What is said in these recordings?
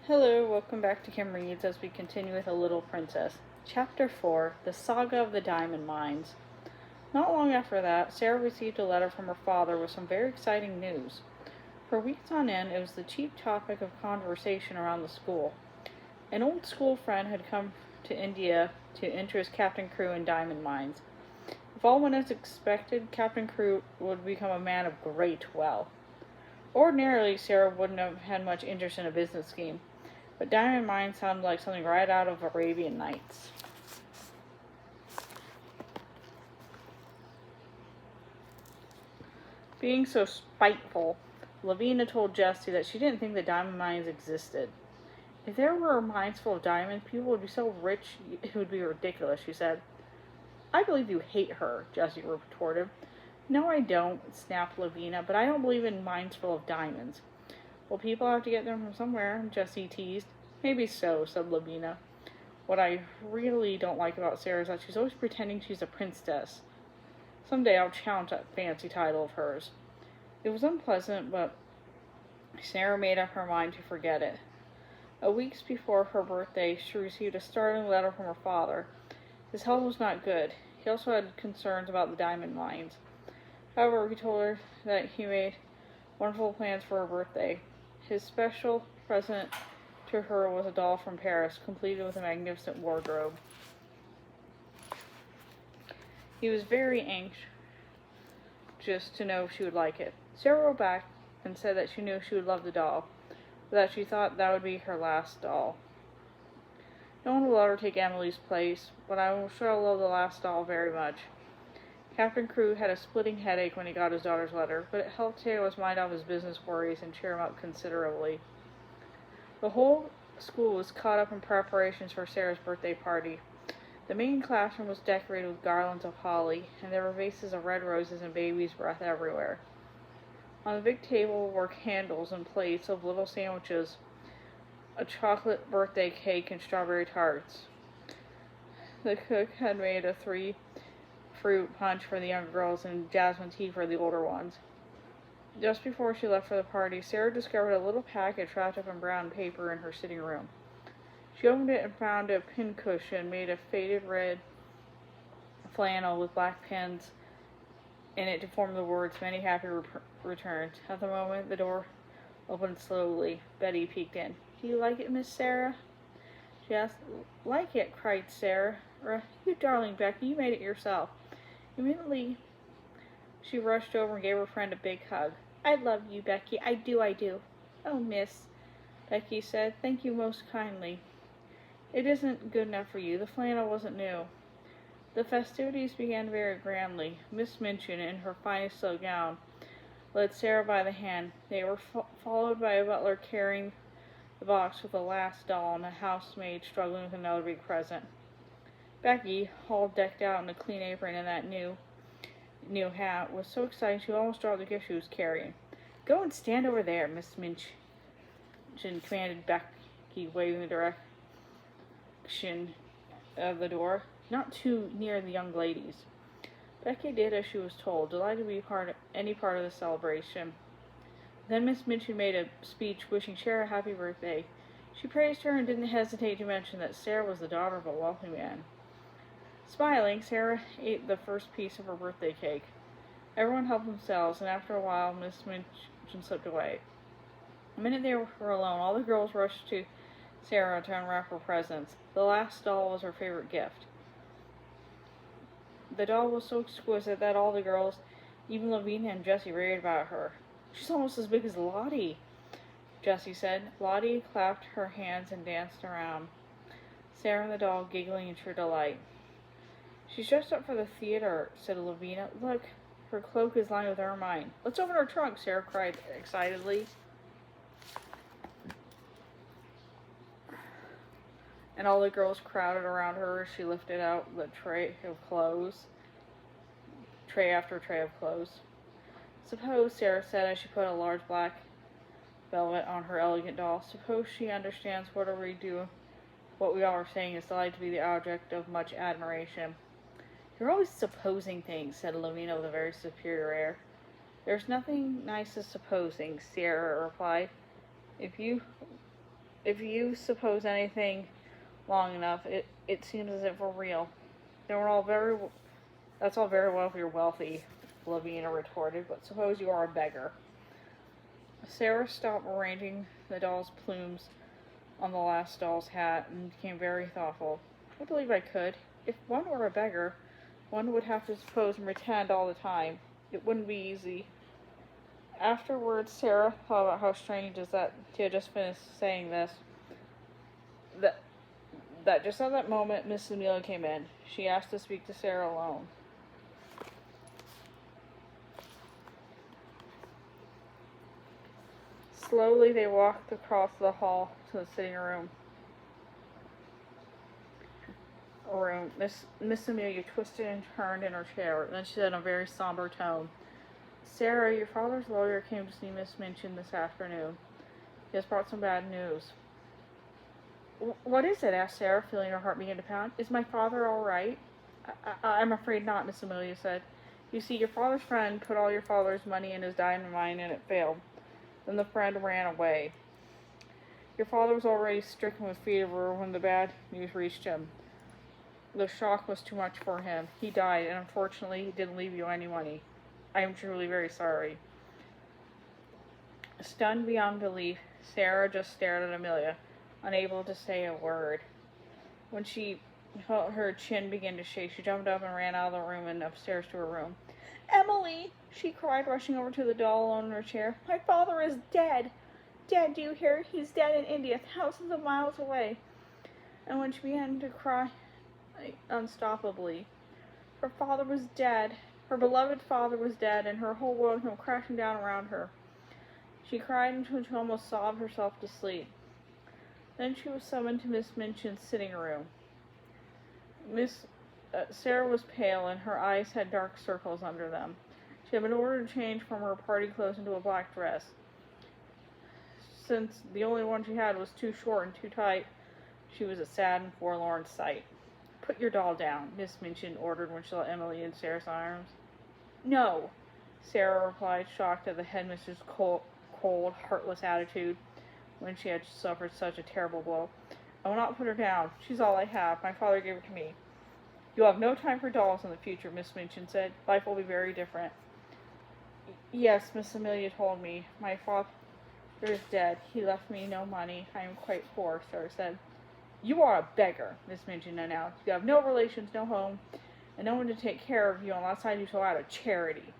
Hello, welcome back to Kim Reads as we continue with A Little Princess. Chapter 4 The Saga of the Diamond Mines. Not long after that, Sara received a letter from her father with some very exciting news. For weeks on end, it was the chief topic of conversation around the school. An old school friend had come to India to interest Captain Crewe in diamond mines. If all went as expected, Captain Crewe would become a man of great wealth. Ordinarily, Sara wouldn't have had much interest in a business scheme, but diamond mines sounded like something right out of Arabian Nights. Being so spiteful, Lavina told Jessie that she didn't think the diamond mines existed. If there were mines full of diamonds, people would be so rich it would be ridiculous, she said. I believe you hate her, Jessie retorted. No, I don't, snapped Lavina, but I don't believe in mines full of diamonds. Well, people have to get them from somewhere, Jessie teased. Maybe so, said Lavina. What I really don't like about Sara is that she's always pretending she's a princess. Someday I'll challenge that fancy title of hers. It was unpleasant, but Sara made up her mind to forget it. A week before her birthday, she received a startling letter from her father. His health was not good. He also had concerns about the diamond mines. However, he told her that he made wonderful plans for her birthday. His special present to her was a doll from Paris, completed with a magnificent wardrobe. He was very anxious to know if she would like it. Sara wrote back and said that she knew she would love the doll, but that she thought that would be her last doll. No one will ever take Emily's place, but I am sure I'll love the last doll very much. Captain Crewe had a splitting headache when he got his daughter's letter, but it helped take his mind off his business worries and cheer him up considerably. The whole school was caught up in preparations for Sara's birthday party. The main classroom was decorated with garlands of holly, and there were vases of red roses and baby's breath everywhere. On the big table were candles and plates of little sandwiches, a chocolate birthday cake, and strawberry tarts. The cook had made a 3-fruit punch for the younger girls and jasmine tea for the older ones. Just before she left for the party, Sara discovered a little package wrapped up in brown paper in her sitting room. She opened it and found a pincushion made of faded red flannel with black pins in it to form the words, "Many happy returns." At the moment, the door opened slowly. Betty peeked in. "Do you like it, Miss Sara?" she asked. "Like it?" cried Sara. "You darling Becky, you made it yourself." Immediately, she rushed over and gave her friend a big hug. "I love you, Becky. I do. "Oh, miss," Becky said, "thank you most kindly. It isn't good enough for you. The flannel wasn't new." The festivities began very grandly. Miss Minchin, in her finest silk gown, led Sara by the hand. They were followed by a butler carrying the box with the last doll and a housemaid struggling with another big present. Becky, all decked out in a clean apron and that new hat, was so excited she almost dropped the gift she was carrying. "Go and stand over there," Miss Minchin commanded Becky, waving the direction of the door. "Not too near the young ladies." Becky did as she was told, delighted to be any part of the celebration. Then Miss Minchin made a speech wishing Sara a happy birthday. She praised her and didn't hesitate to mention that Sara was the daughter of a wealthy man. Smiling, Sara ate the first piece of her birthday cake. Everyone helped themselves, and after a while Miss Minchin slipped away. The minute they were alone, all the girls rushed to Sara to unwrap her presents. The last doll was her favorite gift. The doll was so exquisite that all the girls, even Lavina and Jessie, raved about her. "She's almost as big as Lottie," Jessie said. Lottie clapped her hands and danced around, Sara and the doll giggling in sheer delight. "She's dressed up for the theater," said Lavina. "Look, her cloak is lined with ermine." "Let's open her trunk," Sara cried excitedly. And all the girls crowded around her as she lifted out the tray after tray of clothes. "Suppose," Sara said as she put a large black velvet on her elegant doll, "suppose she understands what we all are saying is delighted to be the object of much admiration." "You're always supposing things," said Lavina with a very superior air. "There's nothing nice as supposing," Sara replied. "If you If you suppose anything long enough, it seems as if we're real. They were all very, that's all very well if you're wealthy, Lavina retorted, but suppose you are a beggar. Sara stopped arranging the doll's plumes on the last doll's hat and became very thoughtful. I believe I could. If one were a beggar, one would have to suppose and pretend all the time. It wouldn't be easy. Afterwards, Sara thought about how strange is that she had just finished saying this. That just at that moment, Miss Amelia came in. She asked to speak to Sara alone. Slowly, they walked across the hall to the sitting room. Miss Amelia twisted and turned in her chair. Then she said in a very somber tone, "Sara, your father's lawyer came to see Miss Minchin this afternoon. He has brought some bad news." "What is it?" asked Sara, feeling her heart begin to pound. "Is my father all right?" I'm afraid not," Miss Amelia said. "You see, your father's friend put all your father's money in his diamond mine and it failed. Then the friend ran away. Your father was already stricken with fever when the bad news reached him. The shock was too much for him. He died, and unfortunately, he didn't leave you any money. I am truly very sorry." Stunned beyond belief, Sara just stared at Amelia, unable to say a word. When she felt her chin begin to shake, she jumped up and ran out of the room and upstairs to her room. "Emily!" she cried, rushing over to the doll alone in her chair. "My father is dead! Dead, do you hear? He's dead in India, thousands of miles away." And when she began to cry unstoppably, her father was dead. Her beloved father was dead, and her whole world came crashing down around her. She cried until she almost sobbed herself to sleep. Then she was summoned to Miss Minchin's sitting room. Sara was pale, and her eyes had dark circles under them. She had been ordered to change from her party clothes into a black dress. Since the only one she had was too short and too tight, she was a sad and forlorn sight. "Put your doll down," Miss Minchin ordered when she let Emily in Sara's arms. "No," Sara replied, shocked at the headmistress's cold, heartless attitude when she had suffered such a terrible blow. "I will not put her down. She's all I have. My father gave her to me." "You'll have no time for dolls in the future," Miss Minchin said. "Life will be very different." "Yes, Miss Amelia told me. My father is dead. He left me no money. I am quite poor," Sara said. "You are a beggar," Miss Minchin announced. "You have no relations, no home, and no one to take care of you unless I do so out of charity."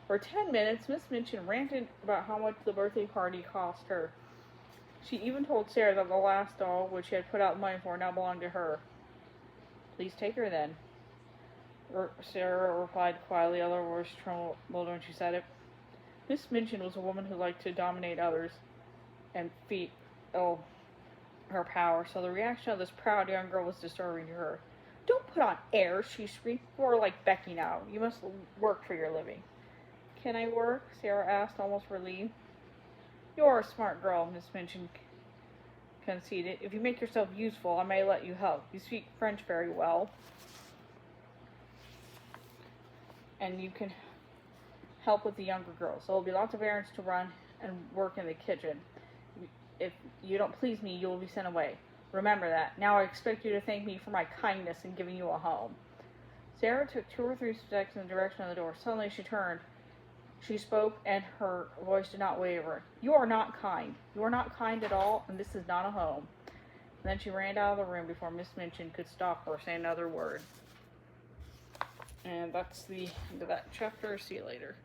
For 10 minutes, Miss Minchin ranted about how much the birthday party cost her. She even told Sara that the last doll, which she had put out money for, now belonged to her. "Please take her, then," Sara replied quietly, although her voice trembled when she said it. Miss Minchin was a woman who liked to dominate others and feel her power, so the reaction of this proud young girl was disturbing to her. "Don't put on airs," she shrieked. "You are like Becky now. You must work for your living." "Can I work?" Sara asked, almost relieved. "You're a smart girl," Miss Minchin conceded. "If you make yourself useful, I may let you help. You speak French very well, and you can help with the younger girls. There will be lots of errands to run and work in the kitchen. If you don't please me, you will be sent away. Remember that. Now I expect you to thank me for my kindness in giving you a home." Sara took 2 or 3 steps in the direction of the door. Suddenly she turned. She spoke, and her voice did not waver. "You are not kind. You are not kind at all, and this is not a home." And then she ran out of the room before Miss Minchin could stop her or say another word. And that's the end of that chapter. See you later.